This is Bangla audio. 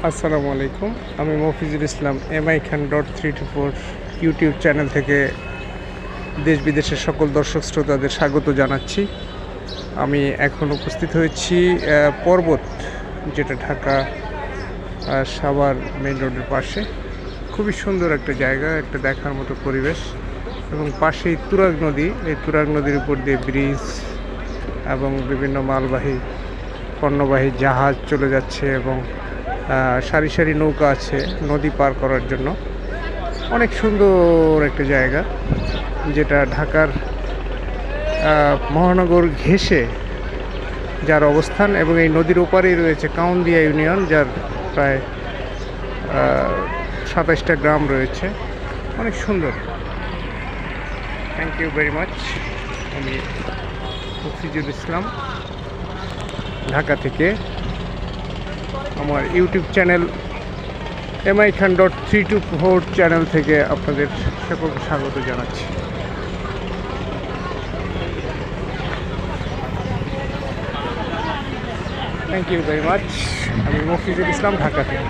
আসসালামু আলাইকুম। আমি মফিজুল ইসলাম MI খান .324 ইউটিউব চ্যানেল থেকে দেশ বিদেশের সকল দর্শক শ্রোতাদের স্বাগত জানাচ্ছি। আমি এখন উপস্থিত হয়েছি পর্বত, যেটা ঢাকা সাভার মেইন রোডের পাশে। খুবই সুন্দর একটা জায়গা, একটা দেখার মতো পরিবেশ, এবং পাশেই তুরাগ নদী। এই তুরাগ নদীর উপর দিয়ে ব্রিজ এবং বিভিন্ন মালবাহী পণ্যবাহী জাহাজ চলে যাচ্ছে, এবং সারি সারি নৌকা আছে নদী পার করার জন্য। অনেক সুন্দর একটা জায়গা, যেটা ঢাকার মহানগর ঘেঁষে যার অবস্থান, এবং এই নদীর ওপারেই রয়েছে কাউন্দিয়া ইউনিয়ন, যার প্রায় 27টা গ্রাম রয়েছে। অনেক সুন্দর। Thank you very much. আমি মফিজুল ইসলাম, ঢাকা থেকে আমার YouTube channel MI Khan .324 channel থেকে আপনাদের সকলকে স্বাগত জানাচ্ছি। Thank you very much. আমি মফিজুল ইসলাম, ঢাকা থেকে।